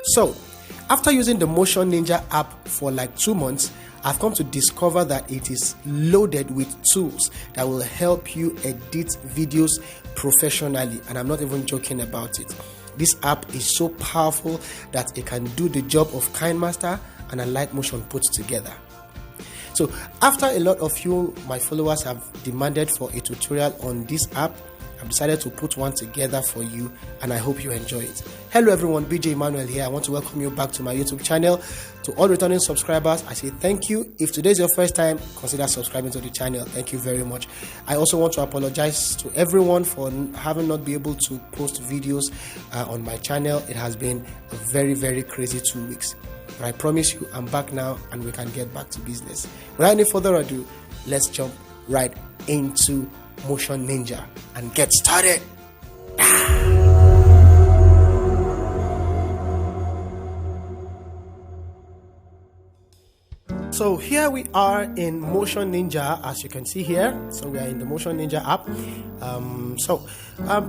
So after using the Motion Ninja app for like 2 months, I've come to discover that it is loaded with tools that will help you edit videos professionally, and I'm not even joking about it. This app is so powerful that it can do the job of KineMaster and a Light Motion put together. So after a lot of you, my followers, have demanded for a tutorial on this app, I've decided to put one together for you, and I hope you enjoy it. Hello everyone, BJ Emmanuel here. I want to welcome you back to my YouTube channel. To all returning subscribers, I say thank you. If today is your first time, consider subscribing to the channel. Thank you very much. I also want to apologize to everyone for having not been able to post videos on my channel. It has been a very, very crazy 2 weeks. But I promise you, I'm back now and we can get back to business. Without any further ado, let's jump right into Motion Ninja and get started. So here we are in Motion Ninja, as you can see here. So we are in the Motion Ninja app.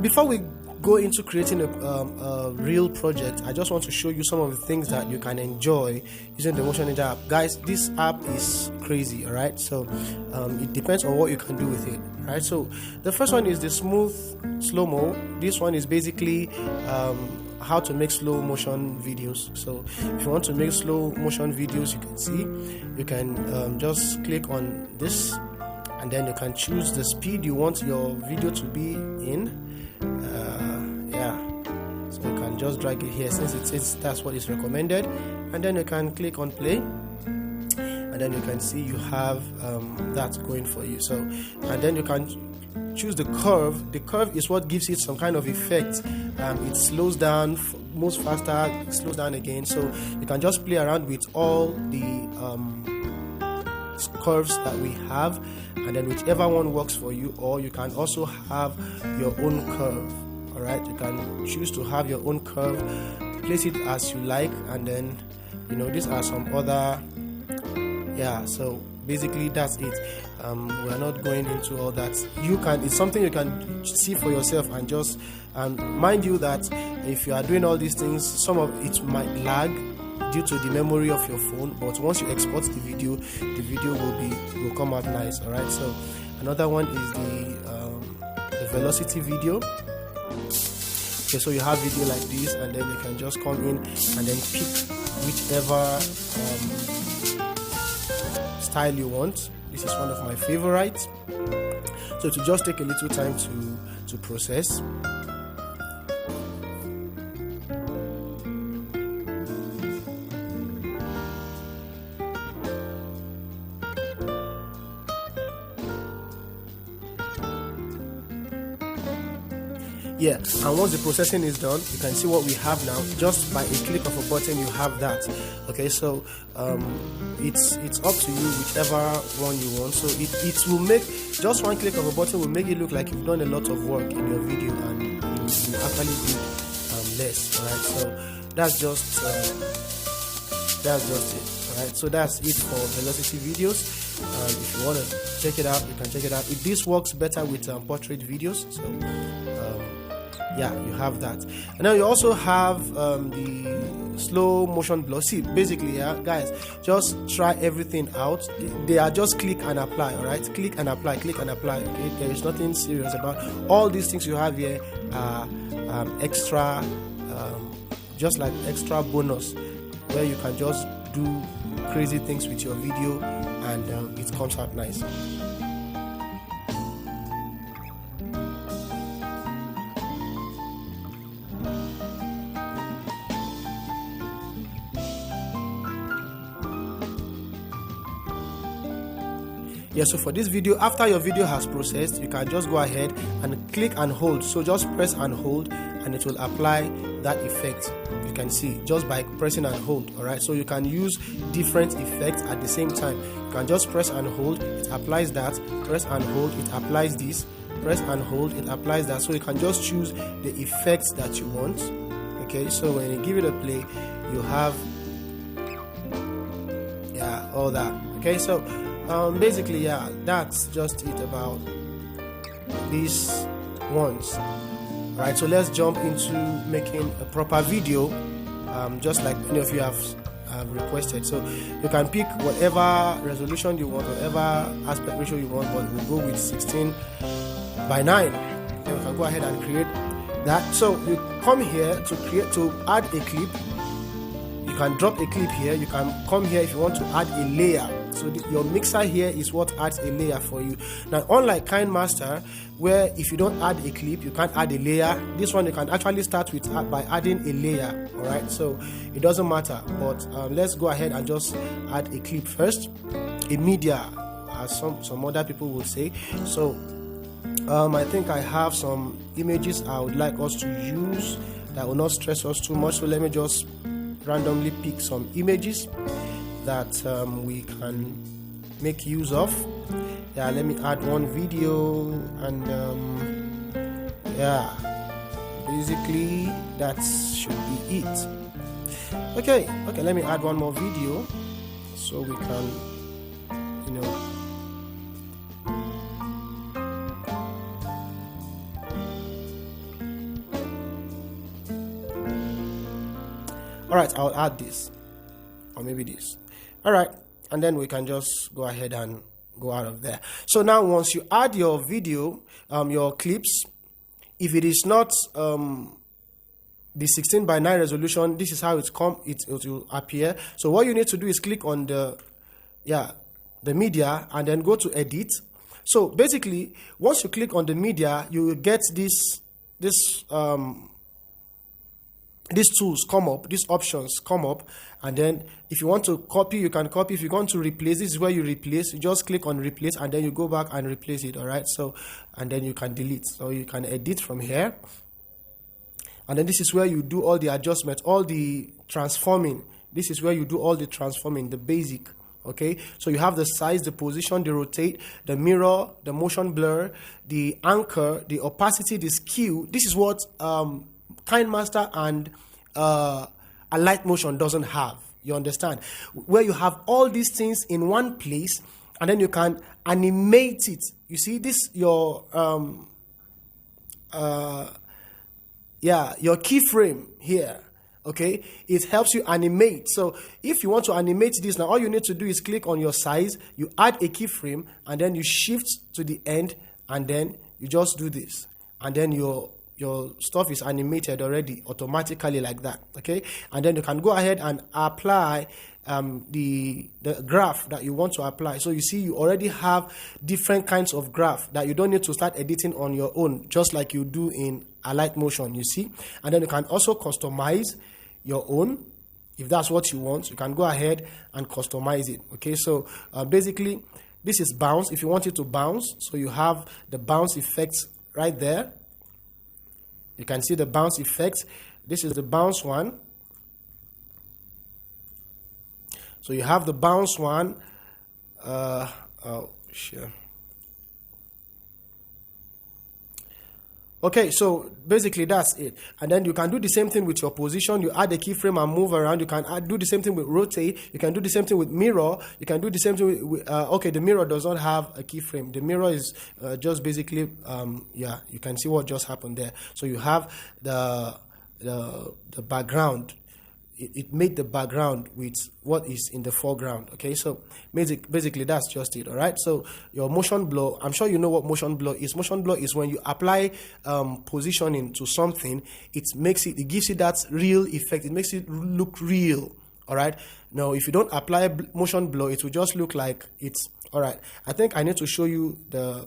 Before we go into creating a real project, I just want to show you some of the things that you can enjoy using the Motion Ninja app. Guys, this app is crazy, all right? So it depends on what you can do with it, right? So the first one is the smooth slow-mo. This one is basically how to make slow motion videos. So if you want to make slow motion videos, you can see, you can just click on this, and then you can choose the speed you want your video to be in. So you can just drag it here since that's what is recommended, and then you can click on play, and then you can see you have that going for you. So, and then you can choose the curve. The curve is what gives it some kind of effect. It slows down, moves faster, it slows down again. So you can just play around with all the curves that we have, and then whichever one works for you, or you can also have your own curve. All right, you can choose to have your own curve, place it as you like, and then these are some other. So basically that's it. We're not going into all that. It's something you can see for yourself, and just mind you that if you are doing all these things, some of it might lag due to the memory of your phone, but once you export the video will come out nice. All right, so another one is the velocity video. Okay, so you have video like this, and then you can just come in and then pick whichever style you want. This is one of my favorites, so to just take a little time to process. And once the processing is done, you can see what we have now. Just by a click of a button, you have that. Okay, so it's up to you whichever one you want. So it will make, just one click of a button will make it look like you've done a lot of work in your video, and you actually did less. All right, so that's just it. All right, so that's it for velocity videos. If you want to check it out, you can check it out. This works better with portrait videos. So you have that. And now you also have the slow motion blur. See, basically, guys, just try everything out. They are just click and apply. All right, click and apply, click and apply. Okay, there is nothing serious about all these things you have here. Are extra, just like extra bonus, where you can just do crazy things with your video, and it comes out nice. So for this video, after your video has processed, you can just go ahead and click and hold. So just press and hold, and it will apply that effect. You can see just by pressing and hold. All right, so you can use different effects at the same time. You can just press and hold, it applies that. Press and hold, it applies this. Press and hold, it applies that. So you can just choose the effects that you want. Okay, so when you give it a play, you have all that. Okay, so basically, that's just it about these ones. Right, so let's jump into making a proper video just like many of you have requested. So you can pick whatever resolution you want, whatever aspect ratio you want, but we'll go with 16:9. Then we can go ahead and create that. So you come here to add a clip. You can drop a clip here. You can come here if you want to add a layer. So your mixer here is what adds a layer for you. Now, unlike KineMaster, where if you don't add a clip, you can't add a layer, this one you can actually start with by adding a layer. All right, so it doesn't matter. But let's go ahead and just add a clip first, a media, as some other people will say. So I think I have some images I would like us to use that will not stress us too much. So let me just randomly pick some images that we can make use of. Yeah, let me add one video, and yeah, basically that should be it. Okay, let me add one more video so we can, all right, I'll add this, or maybe this. All right, and then we can just go ahead and go out of there. So now once you add your video, your clips, if it is not the 16:9 resolution, this is how it will appear. So what you need to do is click on the media and then go to edit. So basically, once you click on the media, you will get these tools come up, these options come up, and then if you want to copy, you can copy. If you want to replace, this is where you replace. You just click on replace, and then you go back and replace it. All right, so and then you can delete. So you can edit from here, and then this is where you do all the adjustments, all the transforming. This is where you do all the transforming, the basic. Okay, so you have the size, the position, the rotate, the mirror, the motion blur, the anchor, the opacity, the skew. This is what KineMaster and Alight Motion doesn't have. You understand? Where you have all these things in one place, and then you can animate it. You see this, your keyframe here. Okay, it helps you animate. So if you want to animate this now, all you need to do is click on your size, you add a keyframe, and then you shift to the end, and then you just do this, and then your stuff is animated already automatically like that. Okay, and then you can go ahead and apply the graph that you want to apply. So you see, you already have different kinds of graph that you don't need to start editing on your own, just like you do in Alight Motion. You see, and then you can also customize your own. If that's what you want, you can go ahead and customize it. Okay, so basically this is bounce. If you want it to bounce, so you have the bounce effects right there. You can see the bounce effect. This is the bounce one. So you have the bounce one. Sure. Okay, so basically that's it. And then you can do the same thing with your position. You add a keyframe and move around. You can do the same thing with rotate. You can do the same thing with mirror. You can do the same thing with okay, the mirror does not have a keyframe. The mirror is just basically you can see what just happened there. So you have the background. It made the background with what is in the foreground. Okay, so basically that's just it. All right, so your motion blur, I'm sure you know what motion blur is. Motion blur is when you apply positioning to something, it gives it that real effect. It makes it look real. All right, now if you don't apply motion blur, it will just look like it's all right. I think I need to show you the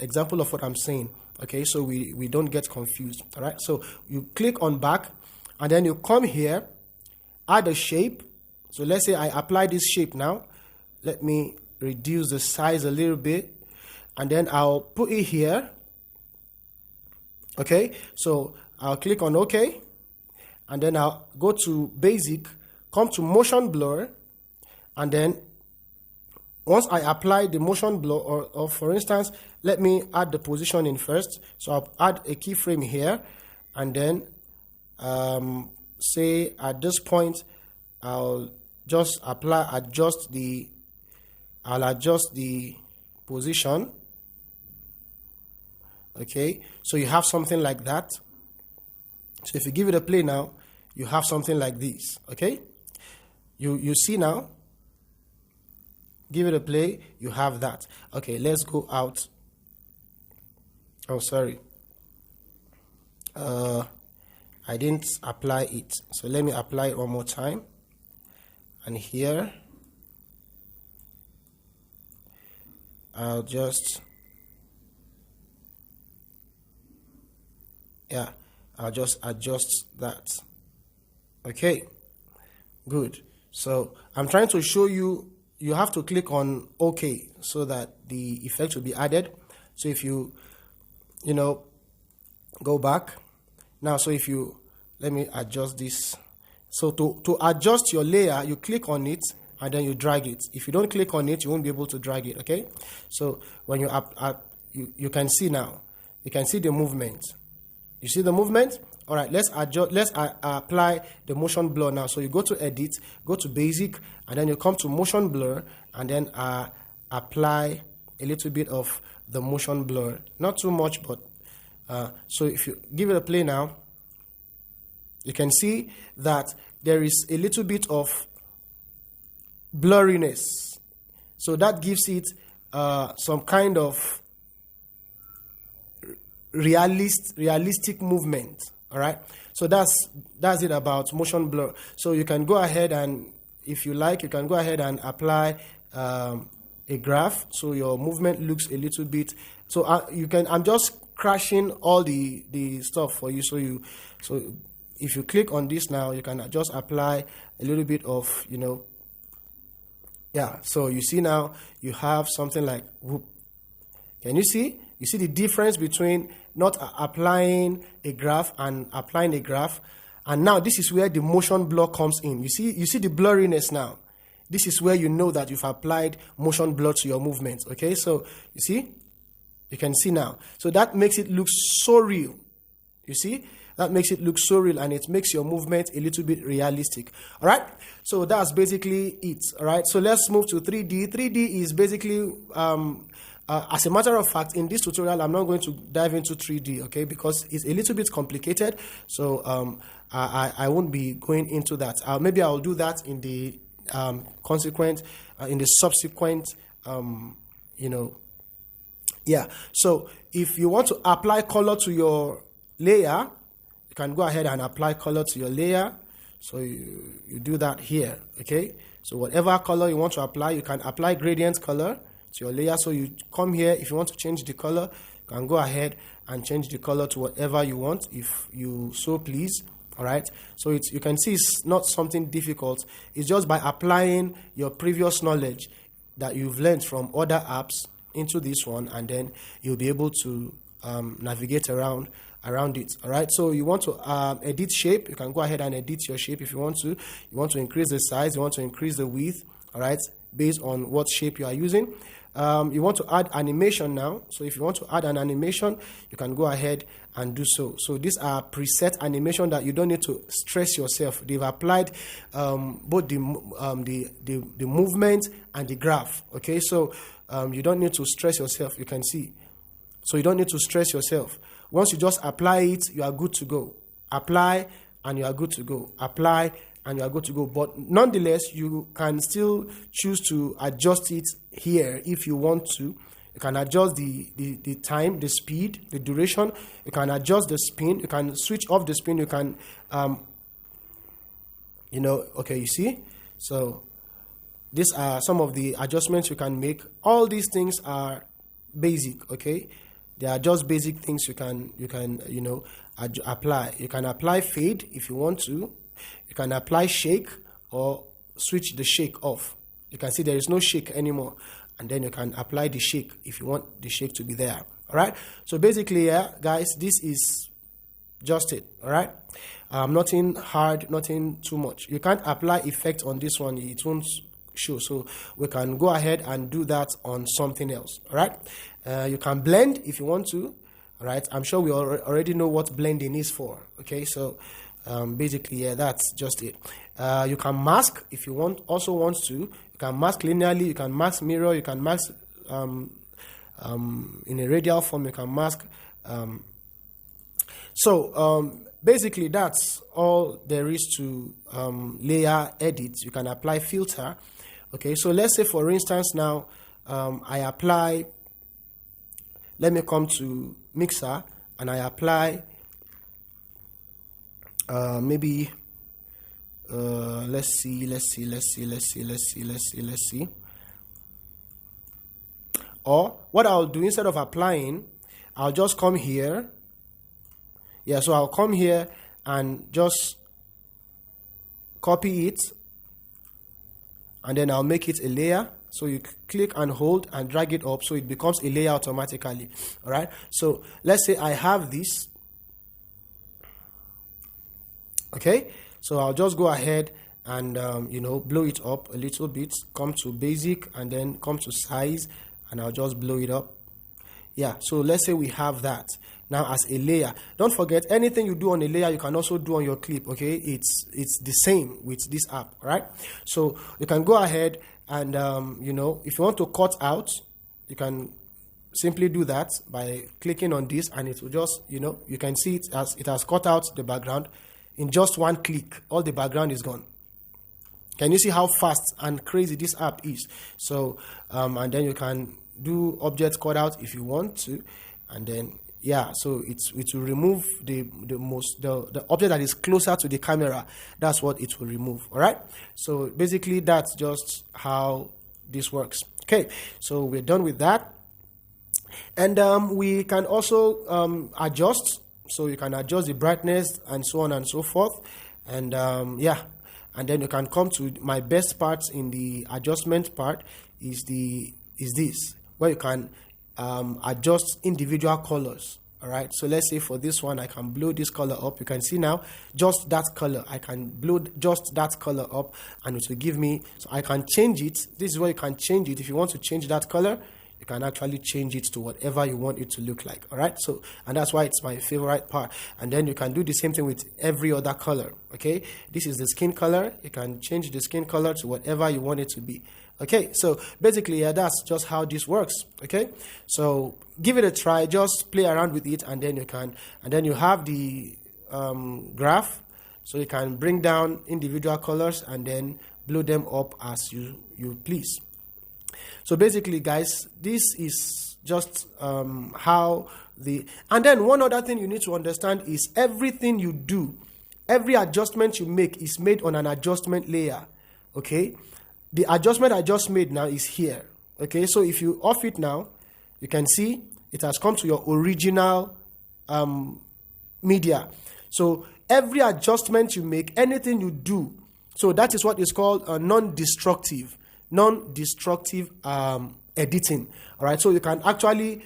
example of what I'm saying. Okay, so we don't get confused. All right, so you click on back, and then you come here, add a shape. So let's say I apply this shape now. Let me reduce the size a little bit, and then I'll put it here. Okay, so I'll click on OK, and then I'll go to basic, come to motion blur, and then once I apply the motion blur, or for instance, let me add the positioning first. So I'll add a keyframe here, and then say at this point I'll just adjust the position. Okay, so you have something like that. So if you give it a play now, you have something like this. Okay, you see now, give it a play, you have that. Okay, let's go out. Oh, sorry, I didn't apply it, so let me apply it one more time. And here I'll just adjust that. Okay, good. So I'm trying to show you, you have to click on OK so that the effect will be added. So if you go back now, so if you, let me adjust this. So to adjust your layer, you click on it and then you drag it. If you don't click on it, you won't be able to drag it. Okay, so when you you can see now, you can see the movement. You see the movement? All right, let's adjust. Let's apply the motion blur now. So you go to edit, go to basic, and then you come to motion blur, and then apply a little bit of the motion blur. Not too much, but so if you give it a play now, you can see that there is a little bit of blurriness. So that gives it some kind of realistic movement. All right, so that's it about motion blur. So you can go ahead and, if you like, you can go ahead and apply a graph so your movement looks a little bit. So you can, I'm just crashing all the stuff for you. So if you click on this now, you can just apply a little bit of, yeah. So you see now you have something like whoop. Can you see? You see the difference between not applying a graph and applying a graph. And now this is where the motion blur comes in. You see the blurriness now. This is where you know that you've applied motion blur to your movement. Okay, so you see, you can see now. So that makes it look so real. You see, that makes it look so real, and it makes your movement a little bit realistic. All right, so that's basically it. All right, so let's move to 3D. 3D is basically as a matter of fact, in this tutorial, I'm not going to dive into 3D, okay, because it's a little bit complicated. So I won't be going into that. Maybe I'll do that in the subsequent, yeah. So if you want to apply color to your layer, you can go ahead and apply color to your layer. So you do that here, okay. So whatever color you want to apply, you can apply gradient color to your layer. So you come here, if you want to change the color, you can go ahead and change the color to whatever you want, if you so please. All right, so you can see it's not something difficult. It's just by applying your previous knowledge that you've learned from other apps into this one, and then you'll be able to navigate around it. All right, so you want to edit shape, you can go ahead and edit your shape if you want to. You want to increase the size, you want to increase the width, all right, based on what shape you are using. You want to add animation now. So if you want to add an animation, you can go ahead and do so. So these are preset animation that you don't need to stress yourself. They've applied both the movement and the graph. Okay, so you don't need to stress yourself. You can see. So you don't need to stress yourself. Once you just apply it, you are good to go. Apply and you are good to go. Apply and you are good to go. But nonetheless, you can still choose to adjust it here if you want to. You can adjust the time, the speed, the duration. You can adjust the spin. You can switch off the spin. You can, okay, you see? So these are some of the adjustments you can make. All these things are basic, okay? They are just basic things you can apply. You can apply fade if you want to. You can apply shake or switch the shake off. You can see there is no shake anymore, and then you can apply the shake if you want the shake to be there. All right, so basically, yeah, guys, this is just it. All right, nothing hard, nothing too much. You can't apply effect on this one, it won't show, so we can go ahead and do that on something else. All right, you can blend if you want to. All right, I'm sure we already know what blending is for. Okay, so basically, yeah, that's just it. You can mask if you want to. You can mask linearly, you can mask mirror, you can mask in a radial form, you can mask. basically that's all there is to layer edit. You can apply filter. Okay, so let's say for instance now I apply, let me come to mixer and I apply maybe let's see. Or what I'll do, instead of applying, I'll just come here. Yeah, so I'll come here and just copy it, and then I'll make it a layer. So you click and hold and drag it up so it becomes a layer automatically. All right, so let's say I have this. Okay, so I'll just go ahead and blow it up a little bit, come to basic and then come to size, and I'll just blow it up. Yeah, so let's say we have that now as a layer. Don't forget, anything you do on a layer you can also do on your clip. Okay, it's the same with this app. Right, so you can go ahead and if you want to cut out, you can simply do that by clicking on this, and it will just you can see it has cut out the background. In just one click, all the background is gone. Can you see how fast and crazy this app is? So and then you can do object cutout if you want to, and then so it will remove the object that is closer to the camera. That's what it will remove. All right, so basically that's just how this works. Okay, so we're done with that, and we can also adjust. So you can adjust the brightness and so on and so forth, and and then you can come to my best parts in the adjustment part is this, where you can adjust individual colors. All right, so let's say for this one I can blow this color up. You can see now just that color, I can blow just that color up and it will give me, so I can change it. This is where you can change it. If you want to change that color, you can actually change it to whatever you want it to look like. All right, so and that's why it's my favorite part. And then you can do the same thing with every other color. Okay, this is the skin color. You can change the skin color to whatever you want it to be. Okay, so basically that's just how this works. Okay, so give it a try, just play around with it, and then you have the graph, so you can bring down individual colors and then blow them up as you please. So basically, guys, this is just how and then one other thing you need to understand is everything you do, every adjustment you make is made on an adjustment layer. Okay, the adjustment I just made now is here. Okay, so if you off it now, you can see it has come to your original media. So every adjustment you make, anything you do, so that is what is called a non-destructive editing. All right, so you can actually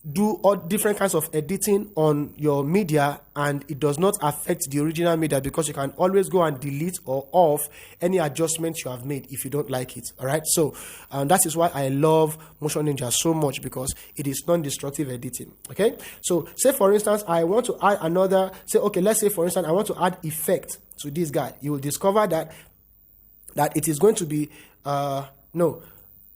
do all different kinds of editing on your media, and it does not affect the original media, because you can always go and delete or off any adjustments you have made if you don't like it. All right, so that is why I love Motion Ninja so much, because it is non-destructive editing. Okay, so say for instance I want to add another, let's say for instance I want to add effect to this guy. You will discover that it is going to be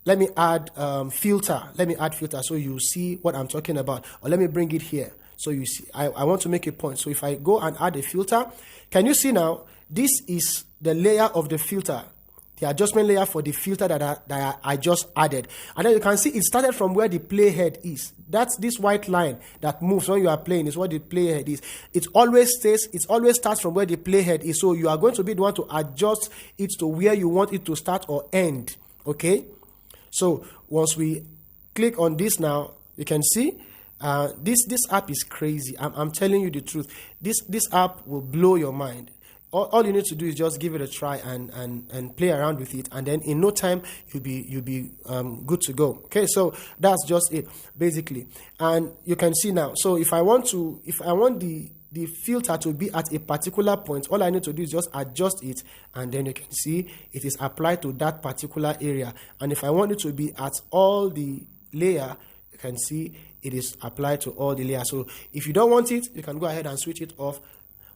let me add filter. Let me add filter so you see what I'm talking about. Or let me bring it here so you see. I want to make a point. So if I go and add a filter, can you see now? This is the layer of the filter, the adjustment layer for the filter that I just added. And then you can see it started from where the playhead is. That's this white line that moves when you are playing is what the playhead is. It always starts from where the playhead is. So you are going to be the one to adjust it to where you want it to start or end. Okay, so once we click on this now, you can see this app is crazy. I'm telling you the truth. This app will blow your mind. All you need to do is just give it a try and play around with it, and then in no time you'll be good to go. Okay, so that's just it basically. And you can see now, so if I want the filter to be at a particular point, all I need to do is just adjust it, and then you can see it is applied to that particular area. And if I want it to be at all the layer, you can see it is applied to all the layers. So if you don't want it, you can go ahead and switch it off.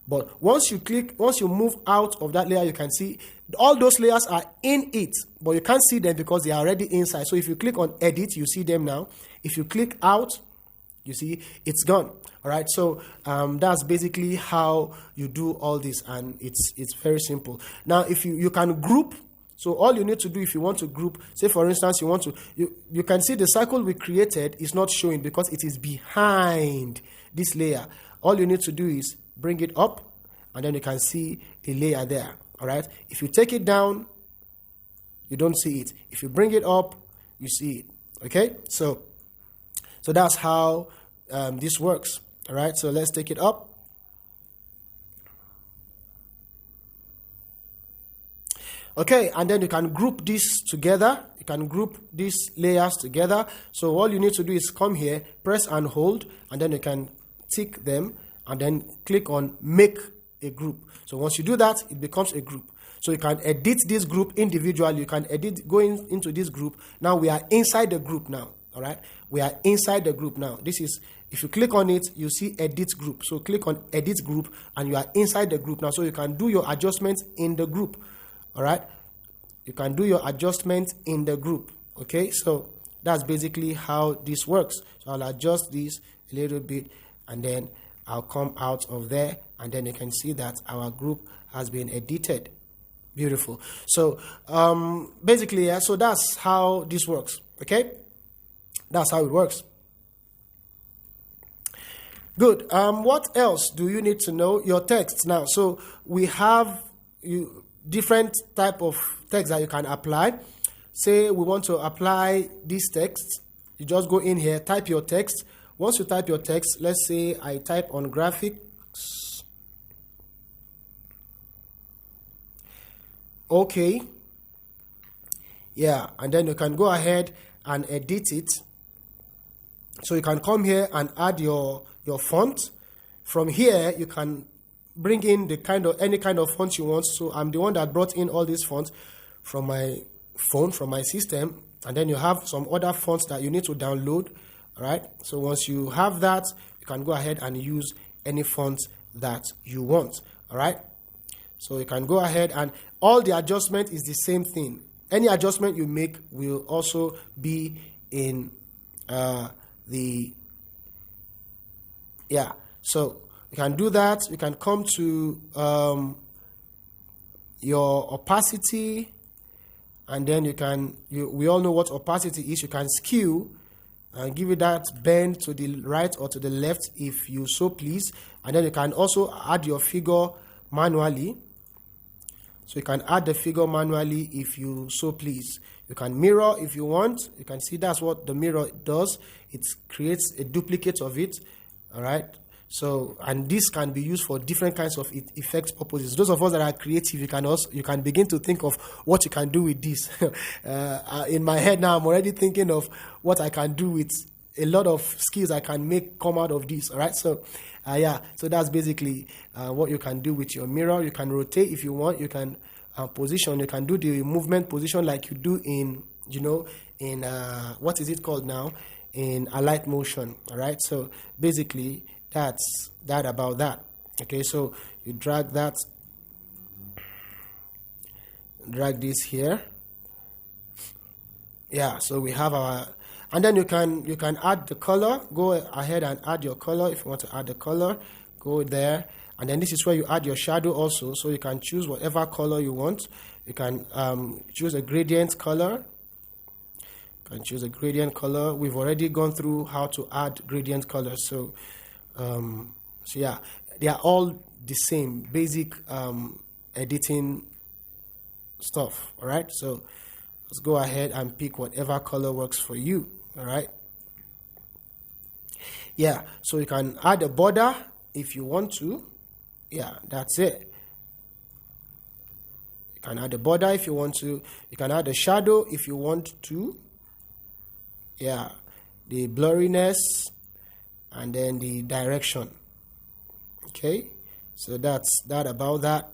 But once you move out of that layer, you can see all those layers are in it, but you can't see them because they are already inside. So if you click on edit, you see them now. If you click out, You see, it's gone. All right, so that's basically how you do all this, and it's very simple. Now, if you can group. So all you need to do, if you want to group, say for instance, you can see the cycle we created is not showing because it is behind this layer. All you need to do is bring it up, and then you can see the layer there. All right. If you take it down, you don't see it. If you bring it up, you see it. Okay. So that's how this works. All right. So let's take it up. Okay, and then you can group this together. You can group these layers together. So all you need to do is come here, press and hold, and then you can tick them, and then click on make a group. So once you do that, it becomes a group. So you can edit this group individually. You can edit going into this group. Now we are inside the group now. All right, we are inside the group now. This is, if you click on it, you see edit group. So click on edit group, and you are inside the group now. So you can do your adjustments in the group. All right, you can do your adjustment in the group. Okay, so that's basically how this works. So I'll adjust this a little bit, and then I'll come out of there, and then you can see that our group has been edited. Beautiful. So basically, yeah, so that's how this works. Okay, that's how it works. Good. What else do you need to know? Your text now. So we have different type of text that you can apply. Say we want to apply this text. You just go in here, type your text. Once you type your text, let's say I type on graphics. Okay. Yeah, and then you can go ahead and edit it. So you can come here and add your font. From here, you can bring in any kind of font you want. So I'm the one that brought in all these fonts from my phone, from my system, and then you have some other fonts that you need to download. All right, so once you have that, you can go ahead and use any font that you want. All right, so you can go ahead, and all the adjustment is the same thing. Any adjustment you make will also be in so you can do that. You can come to your opacity, and then we all know what opacity is. You can skew and give it that bend to the right or to the left if you so please. And then you can also add your figure manually. So you can add the figure manually if you so please. You can mirror if you want. You can see that's what the mirror does. It creates a duplicate of it. All right. So, and this can be used for different kinds of effect purposes. Those of us that are creative, you can begin to think of what you can do with this. In my head now, I'm already thinking of what I can do with a lot of skills I can make come out of this. All right. So, so that's basically what you can do with your mirror. You can rotate if you want. You can position. You can do the movement position like you do in what is it called now? In Alight Motion. All right. So basically, that's that about that. Okay, so you drag this here. Yeah, so we have our, and then you can add the color. Go ahead and add your color. If you want to add the color, go there, and then this is where you add your shadow also. So you can choose whatever color you want. You can choose a gradient color. You can choose a gradient color. We've already gone through how to add gradient colors. So yeah, they are all the same basic editing stuff. All right, so let's go ahead and pick whatever color works for you. All right, yeah, so you can add a border if you want to. Yeah, that's it. You can add a border if you want to. You can add a shadow if you want to. Yeah, the blurriness, and then the direction. Okay, so that's that about that.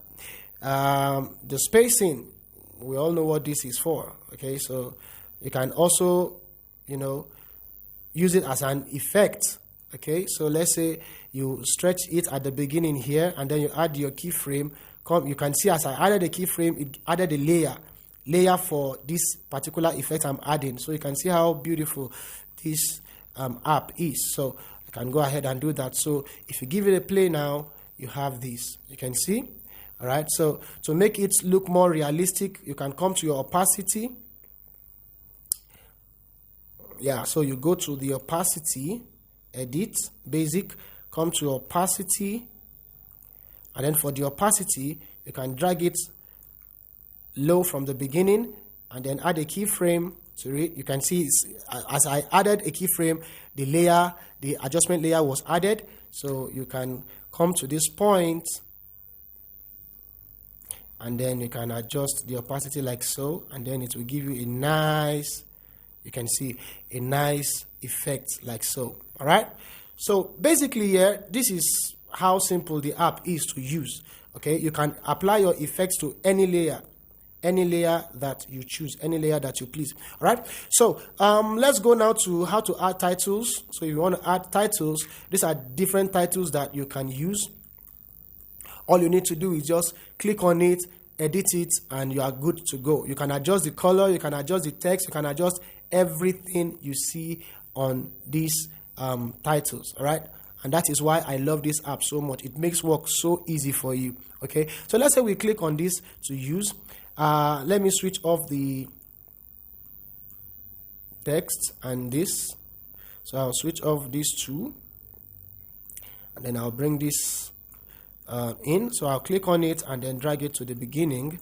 The spacing, we all know what this is for. Okay, so you can also use it as an effect. Okay, so let's say you stretch it at the beginning here, and then you add your keyframe. You can see as I added the keyframe, it added a layer for this particular effect I'm adding. So you can see how beautiful this app is. So you can go ahead and do that. So if you give it a play now, you have this. You can see. All right. So to make it look more realistic, you can come to your opacity. Yeah. So you go to the opacity, edit, basic, come to opacity, and then for the opacity, you can drag it low from the beginning and then add a keyframe to it. You can see as I added a keyframe, the adjustment layer was added. So you can come to this point and then you can adjust the opacity like so, and then it will give you a nice, you can see a nice effect like so. All right. So basically here, this is how simple the app is to use. Okay. You can apply your effects to any layer that you choose, any layer that you please. All right. So let's go now to how to add titles. So if you want to add titles, these are different titles that you can use. All you need to do is just click on it, edit it, and you are good to go. You can adjust the color, you can adjust the text, you can adjust everything you see on these titles. All right. And that is why I love this app so much. It makes work so easy for you. Okay. So let's say we click on this to use. Let me switch off the text and this. So I'll switch off these two. And then I'll bring this in. So I'll click on it and then drag it to the beginning.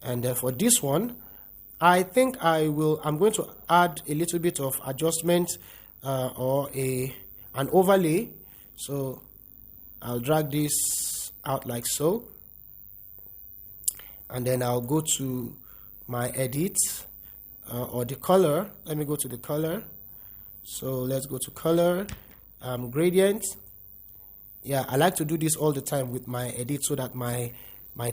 And for this one, I think I'm going to add a little bit of adjustment or an overlay. So I'll drag this out like so. And then I'll go to my edit or the color. Let me go to the color. So let's go to color, gradient. Yeah, I like to do this all the time with my edit so that my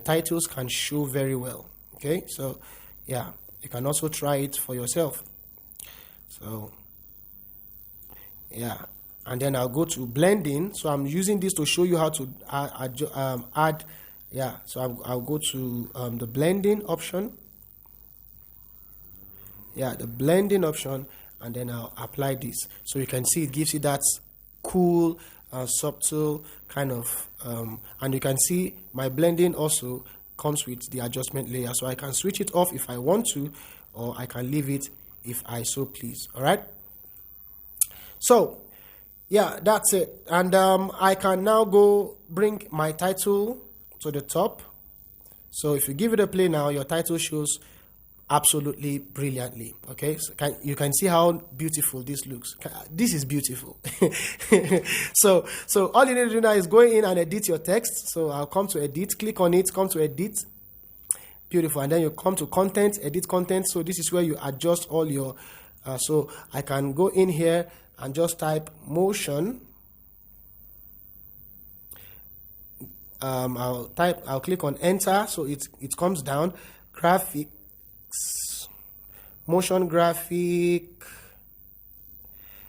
titles can show very well. Okay, so yeah, you can also try it for yourself. So yeah, and then I'll go to blending. So I'm using this to show you how to add. Yeah, so I'll go to the blending option. Yeah, the blending option, and then I'll apply this. So you can see it gives you that cool, subtle kind of, and you can see my blending also comes with the adjustment layer. So I can switch it off if I want to, or I can leave it if I so please. All right. So yeah, that's it. And I can now go bring my title to the top. So if you give it a play now, your title shows absolutely brilliantly. Okay, so you can see how beautiful this looks. This is beautiful. so all you need to do now is go in and edit your text. So I'll come to edit, click on it, come to edit. Beautiful. And then you come to content, edit content. So this is where you adjust all your so I can go in here and just type motion. I'll click on enter, so it comes down, graphics, motion graphic,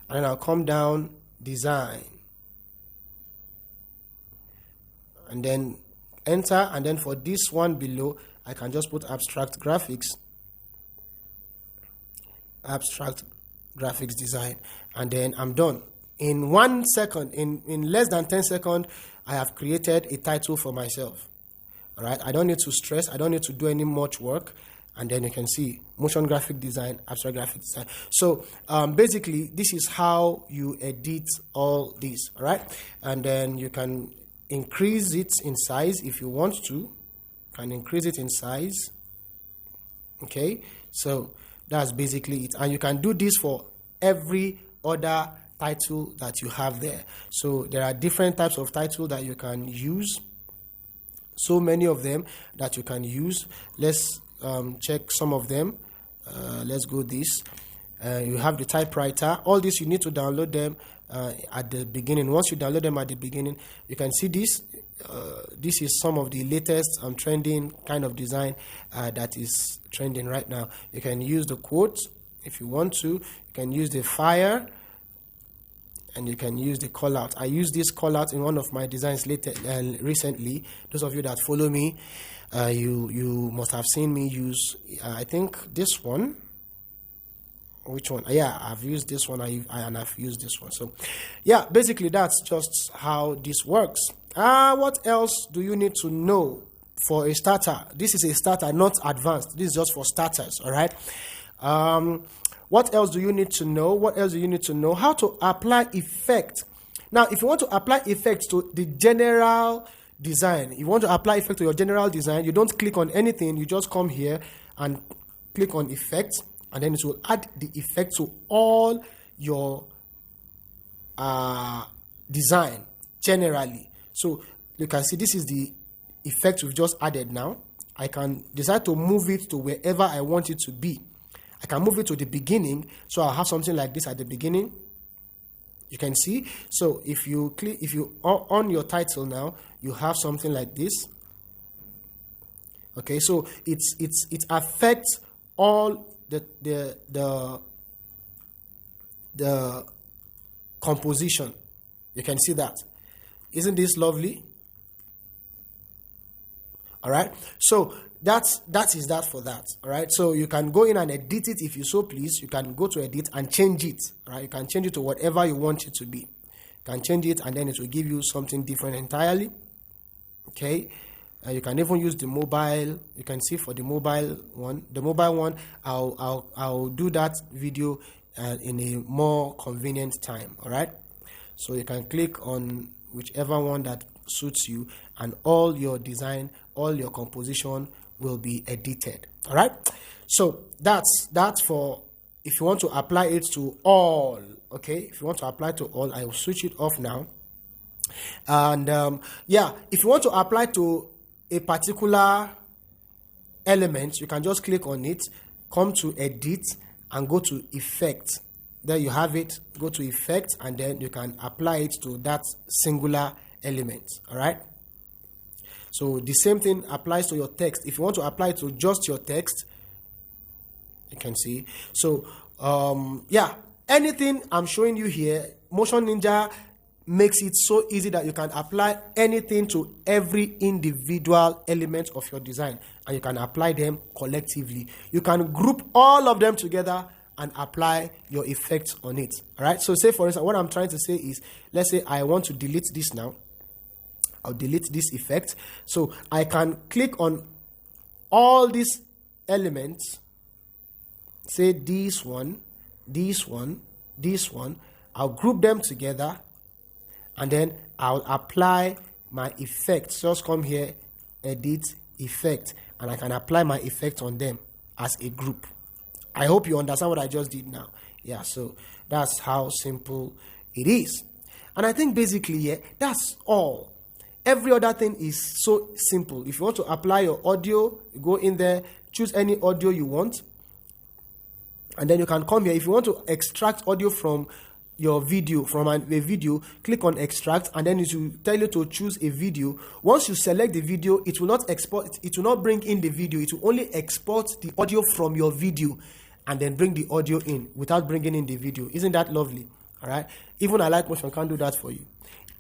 and then I'll come down, design, and then enter, and then for this one below I can just put abstract graphics design, and then I'm done. In 1 second, in less than 10 seconds, I have created a title for myself. All right, I don't need to stress, I don't need to do any much work. And then you can see motion graphic design, abstract graphic design. So basically, this is how you edit all these. All right, and then you can increase it in size if you want to. You can increase it in size. Okay, so that's basically it. And you can do this for every other title that you have there. So there are different types of title that you can use. So many of them that you can use. Let's check some of them. Let's go this. You have the typewriter. All this you need to download them at the beginning. Once you download them at the beginning, you can see this. This is some of the latest trending kind of design that is trending right now. You can use the quotes if you want to. You can use the fire, and you can use the call out. I use this call out in one of my designs recently. Those of you that follow me, you must have seen me use I think this one. which one? Yeah, I've used this one, and I've used this one. So yeah, basically that's just how this works. What else do you need to know for a starter? This is a starter, not advanced. This is just for starters. All right. What else do you need to know? How to apply effect. Now, if you want to apply effects to the general design, you want to apply effect to your general design, you don't click on anything. You just come here and click on effects, and then it will add the effect to all your design generally. So you can see this is the effect we've just added now. I can decide to move it to wherever I want it to be. I can move it to the beginning, so I'll have something like this at the beginning. You can see. So if you on your title now, you have something like this. Okay, so it affects all the composition. You can see that. Isn't this lovely? All right, so that is that for that. All right, so you can go in and edit it if you so please. You can go to edit and change it. All right, you can change it to whatever you want it to be. You can change it, and then it will give you something different entirely. Okay, you can even use the mobile. You can see for the mobile one. I'll do that video in a more convenient time. All right, so you can click on whichever one that suits you, and all your design, all your composition will be edited. All right, so that's for if you want to apply it to all. Okay, if you want to apply to all, I will switch it off now. And yeah, if you want to apply to a particular element, you can just click on it, come to edit, and go to effect. There you have it. Go to effect, and then you can apply it to that singular element. All right, so the same thing applies to your text. If you want to apply it to just your text, you can see. So yeah, anything I'm showing you here, Motion Ninja makes it so easy that you can apply anything to every individual element of your design, and you can apply them collectively. You can group all of them together and apply your effects on it. All right, so say for instance, what I'm trying to say is, let's say I want to delete this now. I'll delete this effect. So I can click on all these elements, say this one, this one, this one. I'll group them together, and then I'll apply my effects. Just come here, edit, effect, and I can apply my effect on them as a group. I hope you understand what I just did now. Yeah, so that's how simple it is. And I think basically, yeah, that's all. Every other thing is so simple. If you want to apply your audio, you go in there, choose any audio you want, and then you can come here. If you want to extract audio from your video, from a video, click on extract, and then it will tell you to choose a video. Once you select the video, it will not export, it will not bring in the video. It will only export the audio from your video and then bring the audio in without bringing in the video. Isn't that lovely? All right, even iLightMotion can't do that for you.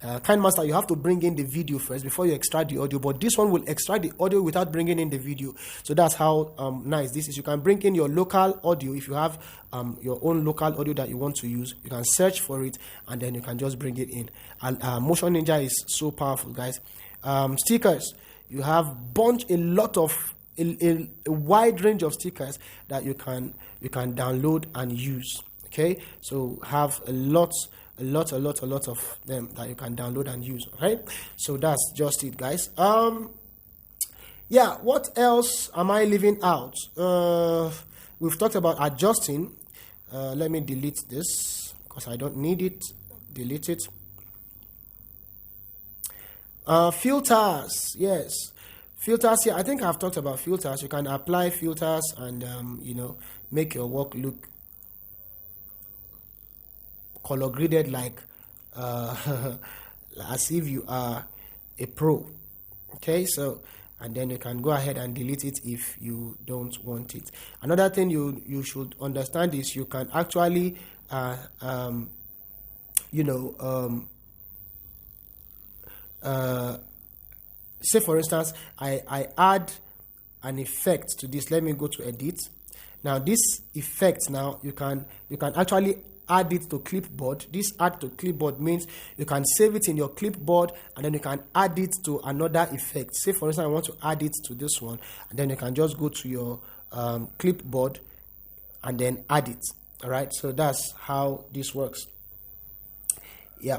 KineMaster, you have to bring in the video first before you extract the audio, but this one will extract the audio without bringing in the video. So that's how nice this is. You can bring in your local audio. If you have your own local audio that you want to use, you can search for it, and then you can just bring it in. And Motion Ninja is so powerful, guys. Stickers, you have a wide range of stickers that you can download and use. Okay, so have a lot of them that you can download and use. Okay, so that's just it, guys. Yeah, what else am I leaving out? We've talked about adjusting. Let me delete this because I don't need it. Delete it. Filters, yes, filters here. I think I've talked about filters. You can apply filters and make your work look color graded, like as if you are a pro. Okay, so and then you can go ahead and delete it if you don't want it. Another thing you should understand is you can actually say for instance I add an effect to this. Let me go to edit, Now this effect, now you can actually add it to clipboard. This add to clipboard means you can save it in your clipboard and then you can add it to another effect. Say for instance I want to add it to this one, and then you can just go to your clipboard and then add it. All right, so that's how this works. Yeah.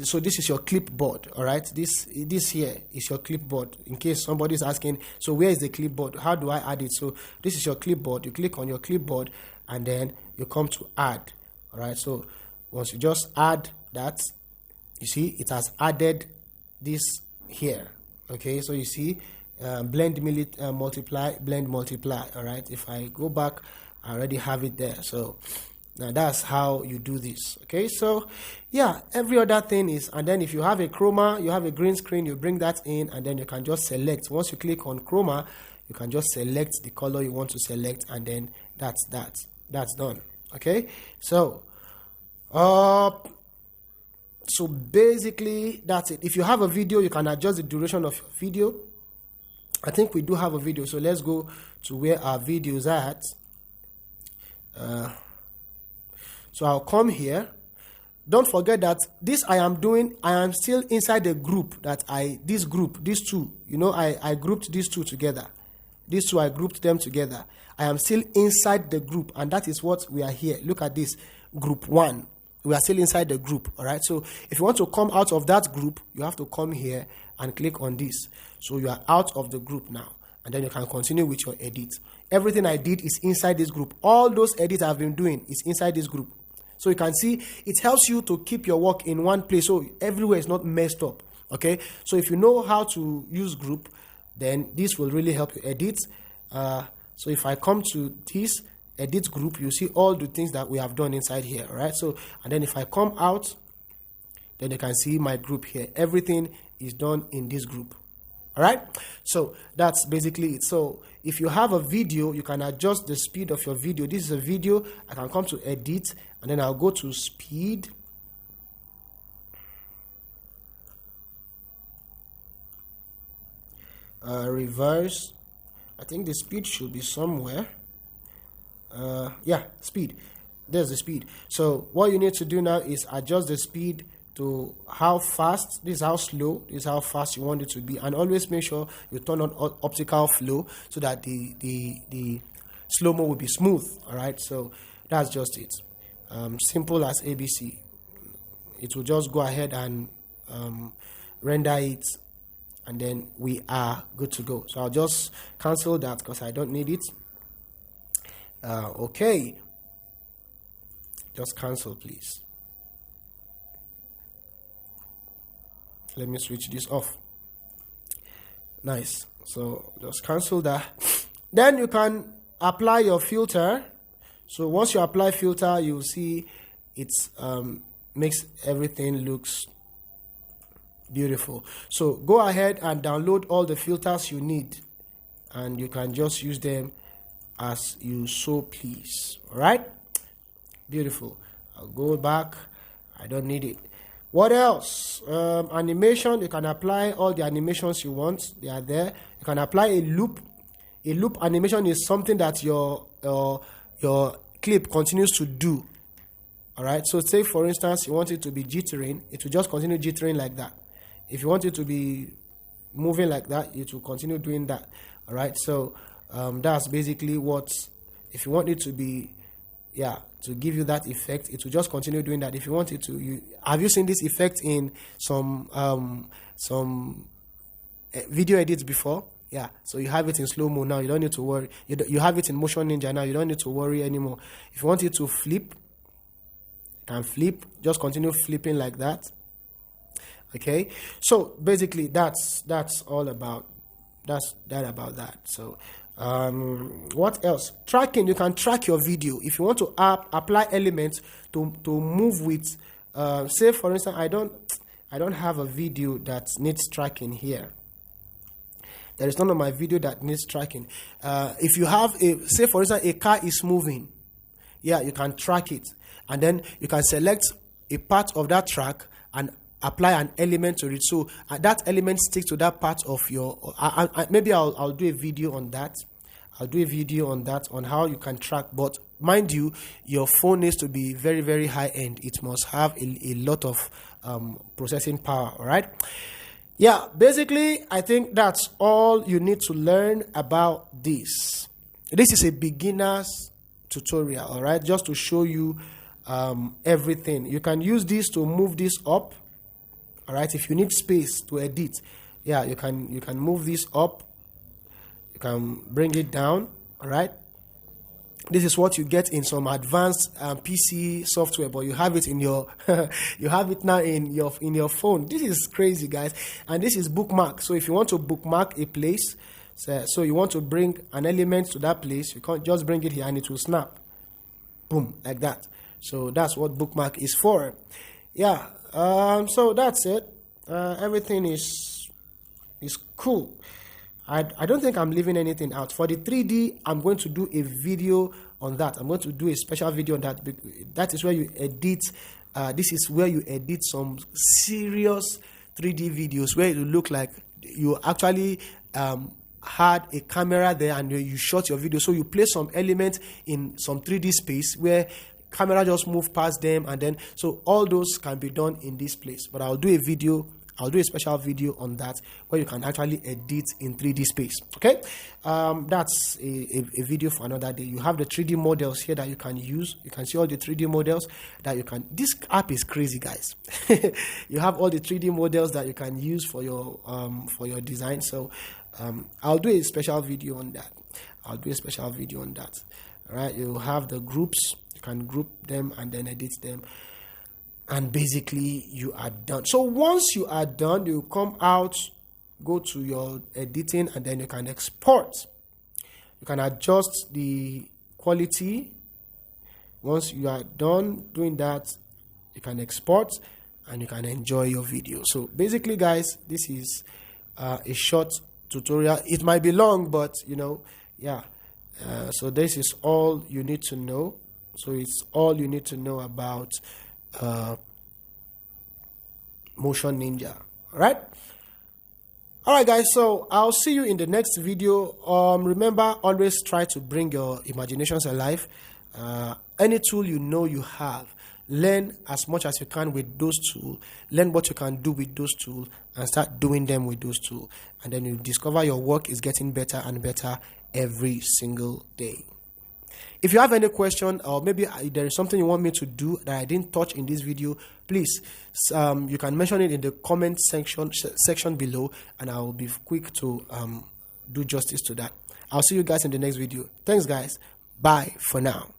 So this is your clipboard. All right, this here is your clipboard, in case somebody is asking, so where is the clipboard, how do I add it? So this is your clipboard. You click on your clipboard and then you come to add. All right, so once you just add that, you see it has added this here. Okay, so you see blend, multiply, blend, multiply. All right, if I go back, I already have it there. So now that's how you do this. Okay, so yeah, every other thing is, and then if you have a chroma, you have a green screen, you bring that in and then you can just select. Once you click on chroma, you can just select the color you want to select, and then that's done. Okay, so so basically that's it. If you have a video, you can adjust the duration of your video. I think we do have a video, so let's go to where our video is at. So I'll come here. Don't forget that this I am still inside the group that these two, you know, I grouped these two together. These two, I grouped them together. I am still inside the group, and that is what we are here. Look at this, group 1. We are still inside the group, all right? So if you want to come out of that group, you have to come here and click on this. So you are out of the group now, and then you can continue with your edit. Everything I did is inside this group. All those edits I've been doing is inside this group. So you can see it helps you to keep your work in one place, so everywhere is not messed up. Okay, so if you know how to use group, then this will really help you edit. So if I come to this edit group, you see all the things that we have done inside here. All right, so and then if I come out, then you can see my group here. Everything is done in this group. All right, so that's basically it. So if you have a video, you can adjust the speed of your video. This is a video. I can come to edit and then I'll go to speed. Reverse. I think the speed should be somewhere. Yeah, speed. There's the speed. So what you need to do now is adjust the speed to how fast, this is how slow, this is how fast you want it to be, and always make sure you turn on optical flow so that the slow-mo will be smooth. All right, so that's just it. Simple as ABC. It will just go ahead and render it, and then we are good to go. So I'll just cancel that because I don't need it. Okay, just cancel, please. Let me switch this off. Nice. So just cancel that. Then you can apply your filter. So once you apply filter, you'll see it's makes everything looks beautiful. So go ahead and download all the filters you need, and you can just use them as you so please. All right, beautiful. I'll go back. I don't need it. What else? Animation. You can apply all the animations you want. They are there. You can apply a loop. A loop animation is something that your clip continues to do. All right, so say for instance you want it to be jittering, it will just continue jittering like that. If you want it to be moving like that, it will continue doing that. All right, so that's basically what, if you want it to be, yeah, to give you that effect, it will just continue doing that. If you want it to, have you seen this effect in some video edits before? Yeah, so you have it in slow-mo now, you don't need to worry. You have it in Motion Ninja now, you don't need to worry anymore. If you want it to flip, you can flip, just continue flipping like that. Okay, so basically that's all about about that. So what else? Tracking. You can track your video if you want to apply elements to move with. Say for instance, I don't have a video that needs tracking here. There is none of my video that needs tracking. If you have say for instance a car is moving, yeah, you can track it, and then you can select a part of that track and apply an element to it, so that element sticks to that part of your. Maybe I'll do a video on that. I'll do a video on that, on how you can track. But mind you, your phone needs to be very, very high end. It must have a lot of processing power. All right. Yeah, basically, I think that's all you need to learn about this. This is a beginner's tutorial, all right, just to show you everything. You can use this to move this up, all right. If you need space to edit, yeah, you can move this up. You can bring it down, all right. This is what you get in some advanced PC software, but you have it in your you have it now in your phone. This is crazy, guys. And this is bookmark. So if you want to bookmark a place, so you want to bring an element to that place, you can't just bring it here and it will snap, boom, like that. So that's what bookmark is for. Yeah. So that's it. Everything is cool. I don't think I'm leaving anything out. For the 3D, I'm going to do a video on that. I'm going to do a special video on that. That is where you edit. This is where you edit some serious 3D videos where it will look like you actually had a camera there and you shot your video. So you place some element in some 3D space where camera just move past them, and then so all those can be done in this place. But I'll do a video. I'll do a special video on that where you can actually edit in 3D space. Okay, that's a video for another day. You have the 3D models here that you can use. You can see all the 3D models that you can. This app is crazy, guys. You have all the 3D models that you can use for your design. So I'll do a special video on that. All right, you have the groups. You can group them and then edit them. And basically you are done. So once you are done, you come out, go to your editing, and then you can export. You can adjust the quality. Once you are done doing that, you can export and you can enjoy your video. So basically, guys, this is a short tutorial. It might be long, but yeah. So this is all you need to know. So it's all you need to know about Motion Ninja. All right, guys, so I'll see you in the next video. Remember, always try to bring your imaginations alive. Any tool you have, learn as much as you can with those tools. Learn what you can do with those tools and start doing them with those tools, and then you discover your work is getting better and better every single day. If you have any question, or maybe there is something you want me to do that I didn't touch in this video, please, you can mention it in the comment section below, and I will be quick to do justice to that. I'll see you guys in the next video. Thanks, guys. Bye for now.